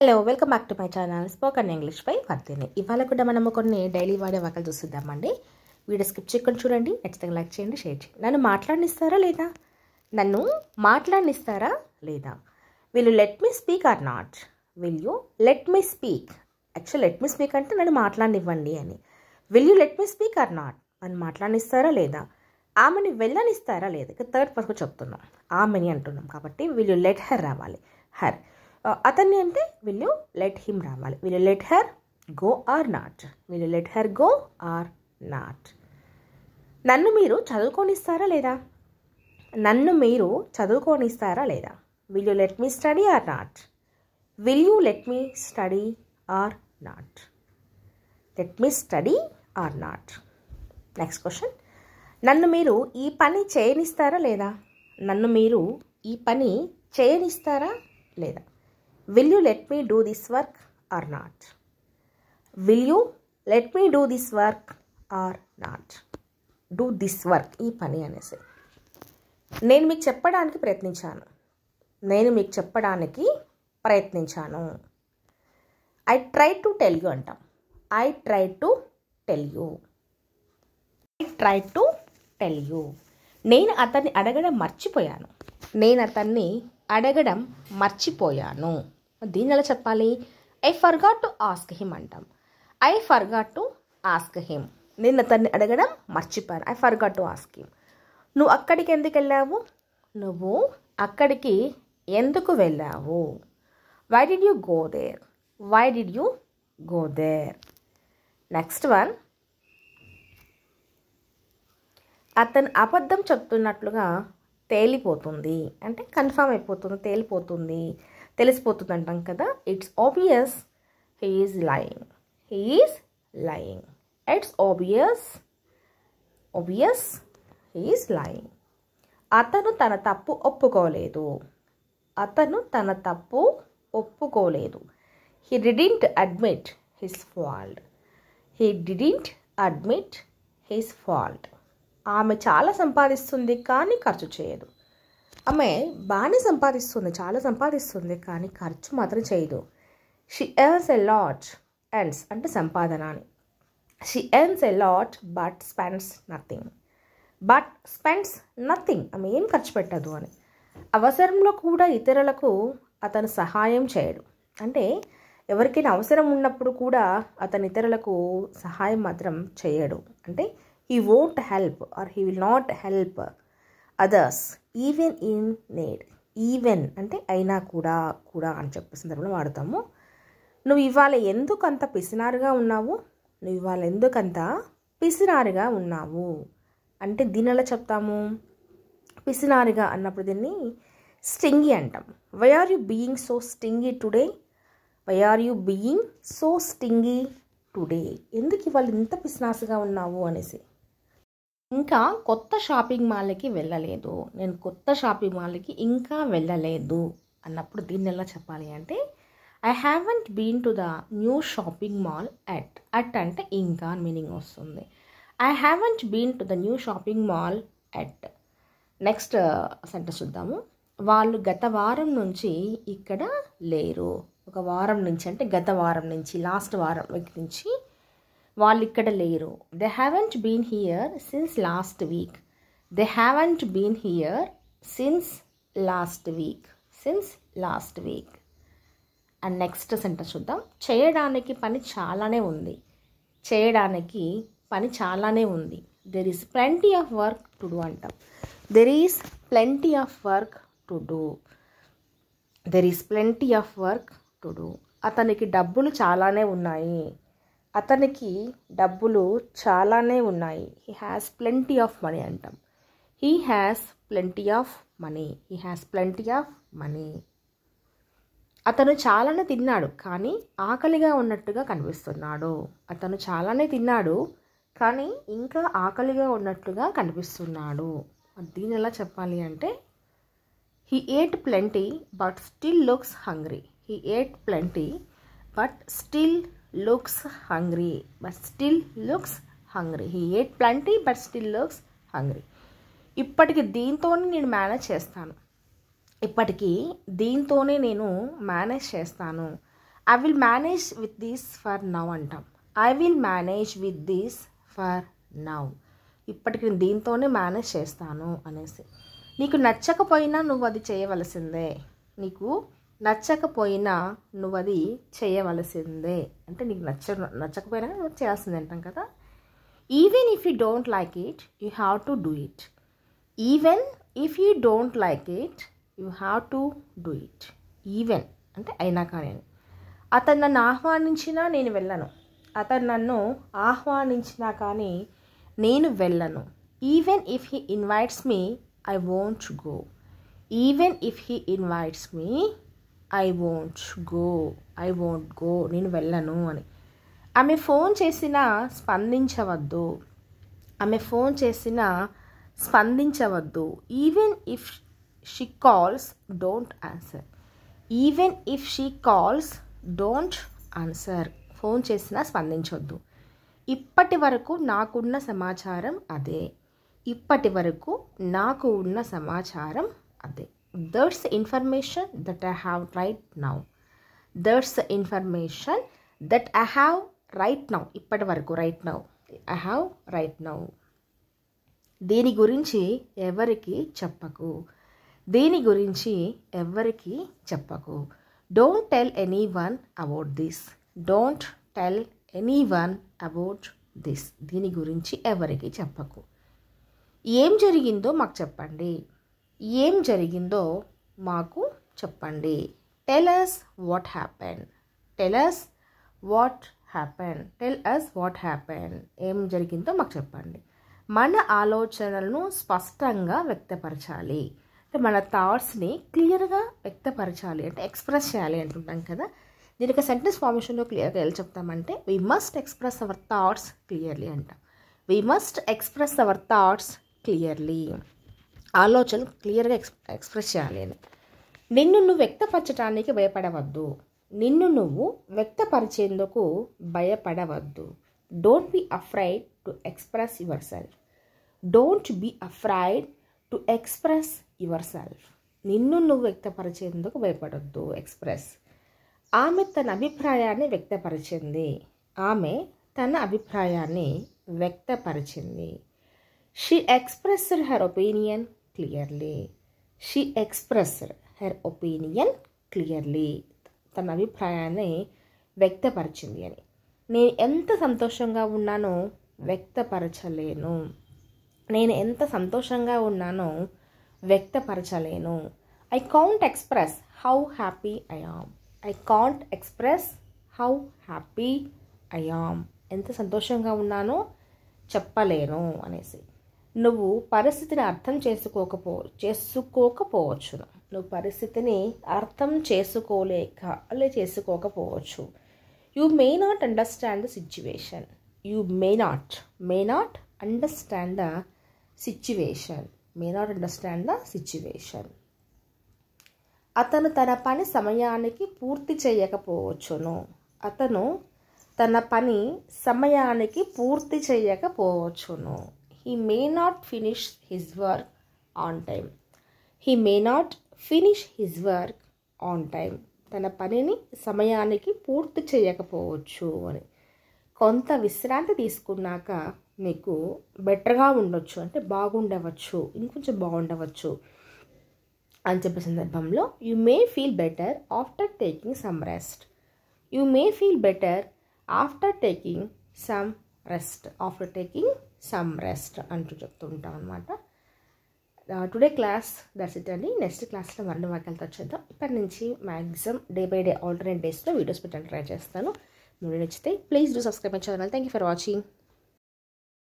Hello welcome back to my channel spoken English by Vardhini. ఇవాళ కూడా మనము కొన్ని డైలీ వాడే వాక్యాలు చూసిద్దామండి. వీడియో స్కిప్ చేయకుండా చూడండి, ఖచ్చితంగా లైక్ చేయండి, షేర్ చేయండి. నన్ను మాట్లాడనిస్తారా లేదా? నన్ను మాట్లాడనిస్తారా లేదా? Will you let me speak or not? Will you let me speak? Actual let me speak అంటే నన్ను మాట్లాడనివ్వండి అని. Will you let me speak or not? నన్ను మాట్లాడనిస్తారా లేదా? ఆమెని వెళ్ళనిస్తారా లేదా? ఇక థర్డ్ పర్సన్ చెప్తున్నాం, ఆమెని అంటున్నాం కాబట్టి విల్ యూ లెట్ హర్ రావాలి. హర్ అతన్ని అంటే విల్ యూ లెట్ హిమ్ రావాలి. Will you let her go or not? Will you let her go or not? నన్ను మీరు చదువుకోనిస్తారా లేదా? నన్ను మీరు చదువుకోనిస్తారా లేదా? Will you let me study or not? Will you let me study or not? Let me study or not. Next question, నన్ను మీరు ఈ పని చేయనిస్తారా లేదా? నన్ను మీరు ఈ పని చేయనిస్తారా లేదా? Will you let me do this work or not? Will you let me do this work or not? Do this work, ఈ పని అనేసి నేను మీకు చెప్పడానికి ప్రయత్నించాను. I try to tell you అంటాం. I try to tell you. నేను అతన్ని అడగడం మర్చిపోయాను. దీన్ని ఎలా చెప్పాలి? I forgot to ask him అంటాం. I forgot to ask him. నేను అతన్ని అడగడం మర్చిపోయాను. I forgot to ask him. నువ్వు అక్కడికి ఎందుకు వెళ్ళావు? Why did you go there? Next one, అతను అబద్ధం చెప్తున్నట్లుగా తేలిపోతుంది అంటే కన్ఫర్మ్ అయిపోతుంది, తెలిసిపోతుంది అంటాం కదా. It's obvious he is lying. It's obvious he is lying. అతను తన తప్పు ఒప్పుకోలేదు. He didn't admit his fault. ఆమె చాలా సంపాదిస్తుంది కానీ ఖర్చు చేయదు. ఆమె బాగానే సంపాదిస్తుంది, చాలా సంపాదిస్తుంది కానీ ఖర్చు మాత్రం చేయదు. She earns a lot. Earns అంటే సంపాదన అని. She earns a lot but spends nothing. ఆమె ఏం ఖర్చు పెట్టదు అని. అవసరంలో కూడా ఇతరులకు అతను సహాయం చేయడు. అంటే ఎవరికైనా అవసరం ఉన్నప్పుడు కూడా అతను ఇతరులకు సహాయం మాత్రం చేయడు. అంటే he won't help or he will not help others even in need. Even అంటే అయినా కూడా అని చెప్పే సందర్భంలో వాడతాము. నువ్వు ఇవాళ ఎందుకంత పిసినారుగా ఉన్నావు అంటే దీని ఎలా చెప్తాము? పిసినారుగా అన్నప్పుడు దీన్ని స్టింగి అంటాం. Why are you being so stingy today? ఎందుకు ఇవాళ ఇంత పిసినాసుగా ఉన్నావు అనేసి. ఇంకా కొత్త షాపింగ్ మాల్కి ఇంకా వెళ్ళలేదు అన్నప్పుడు దీన్ని ఎలా చెప్పాలి అంటే I haven't been to the new shopping mall at అంటే ఇంకా మీనింగ్ వస్తుంది. I haven't been to the new shopping mall at. Next sentence చూద్దాము. వాళ్ళు గత వారం నుంచి ఇక్కడ లేరు. ఒక వారం నుంచి అంటే గత వారం నుంచి, లాస్ట్ వారం నుంచి వాళ్ళు ఇక్కడ లేరు. They haven't been here since last week. And next sentence చూద్దాం. చేయడానికి పని చాలానే ఉంది. There is plenty of work to do అంటాం. There is plenty of work to do. అతనికి డబ్బులు చాలానే ఉన్నాయి. He has plenty of money అంటాం. He has plenty of money. అతను చాలానే తిన్నాడు కానీ ఆకలిగా ఉన్నట్టుగా కనిపిస్తున్నాడు. దీన్ని ఎలా చెప్పాలి అంటే he ate plenty but still looks hungry. He ate plenty but still looks hungry. ఇప్పటికి దీంతోనే నేను మేనేజ్ చేస్తాను. I will manage with this for now అంటాం. I will manage with this for now. ఇప్పటికి నేను దీంతోనే మేనేజ్ చేస్తాను అనేసి. నీకు నచ్చకపోయినా నువ్వు అది చేయవలసిందే. నీకు నచ్చకపోయినా నువ్వు అది చేయవలసిందే. అంటే నీకు నచ్చకపోయినా నువ్వు చేయాల్సిందే అంటాం కదా. Even if you don't like it you have to do it. Even if you don't like it you have to do it. Even అంటే అయినా కానీ. అతను నన్ను ఆహ్వానించినా నేను వెళ్ళను. అతను నన్ను ఆహ్వానించినా కానీ నేను వెళ్ళను. Even if he invites me I won't go. Even if he invites me I won't go. I won't go, నేను వెళ్ళను అని. ఆమె ఫోన్ చేసినా స్పందించవద్దు. ఆమె ఫోన్ చేసినా స్పందించవద్దు. Even if she calls don't answer. Even if she calls don't answer. Phone చేసినా స్పందించవద్దు. ఇప్పటి వరకు నాకున్న సమాచారం అదే. ఇప్పటి వరకు నాకు ఉన్న సమాచారం అదే. That's the information that I have right now. That's the information that I have right now. ఇప్పటి వరకు right now. I have right now. దీని గురించి ఎవరికి చెప్పకు. దీని గురించి ఎవరికి చెప్పకు. Don't tell any one about this. Don't tell any one about this. దీని గురించి ఎవరికి చెప్పకు. ఏం జరిగిందో మాకు చెప్పండి. ఏం జరిగిందో మాకు చెప్పండి. Tell us what happen. Tell us what happen. Tell us what happen. ఏం జరిగిందో మాకు చెప్పండి. మన ఆలోచనలను స్పష్టంగా వ్యక్తపరచాలి. అంటే మన థాట్స్ని క్లియర్గా వ్యక్తపరచాలి, అంటే ఎక్స్ప్రెస్ చేయాలి అంటుంటాం కదా. దీనికి సెంటెన్స్ ఫార్మేషన్లో క్లియర్గా ఎలా చెప్తామంటే we must express our thoughts clearly అంటాం. We must express our thoughts clearly. ఆలోచనలు క్లియర్గా ఎక్స్ప్రెస్ చేయాలి అని. నిన్ను నువ్వు వ్యక్తపరచడానికి భయపడవద్దు. నిన్ను నువ్వు వ్యక్తపరిచేందుకు భయపడవద్దు. Don't be afraid to express yourself. Don't be afraid to express yourself. నిన్ను నువ్వు వ్యక్తపరిచేందుకు భయపడవద్దు. ఎక్స్ప్రెస్. ఆమె తన అభిప్రాయాన్ని వ్యక్తపరిచింది. ఆమె తన అభిప్రాయాన్ని వ్యక్తపరిచింది. She expressed her opinion clearly. She expressed her opinion clearly. తన అభిప్రాయాన్ని వ్యక్తపరిచింది అని. నేను ఎంత సంతోషంగా ఉన్నానో వ్యక్తపరచలేను. నేను ఎంత సంతోషంగా ఉన్నానో వ్యక్తపరచలేను. I can't express how happy I am. I can't express how happy I am. ఎంత సంతోషంగా ఉన్నానో చెప్పలేను అనేసి. నువ్వు పరిస్థితిని అర్థం చేసుకోకపోవచ్చును. నువ్వు పరిస్థితిని అర్థం చేసుకోకపోవచ్చు. You may not understand the situation. You may not understand the situation. May not understand the situation. అతను తన పని సమయానికి పూర్తి చేయకపోవచ్చును. అతను తన పని సమయానికి పూర్తి చేయకపోవచ్చును. He may not finish his work on time. He may not finish his work on time. తన పనిని సమయానికి పూర్తి చేయకపోవచ్చు అని. కొంత విశ్రాంతి తీసుకున్నాక మీకు బెటర్గా ఉండొచ్చు, అంటే బాగుండవచ్చు, ఇంకొంచెం బాగుండవచ్చు అని చెప్పే సందర్భంలో you may feel better after taking some rest. You may feel better after taking some rest. After taking some rest అంటూ చెప్తుంటాం అనమాట. టుడే క్లాస్ దట్స్ ఇట్ అండి. నెక్స్ట్ క్లాస్లో మరిన్ని వాక్యాలతో వచ్చేద్దాం. ఇప్పటి నుంచి maximum day by day alternate డేస్లో వీడియోస్ పెట్టడానికి ట్రై చేస్తాను. వీడియో నచ్చితే please do subscribe my channel. Thank you for watching.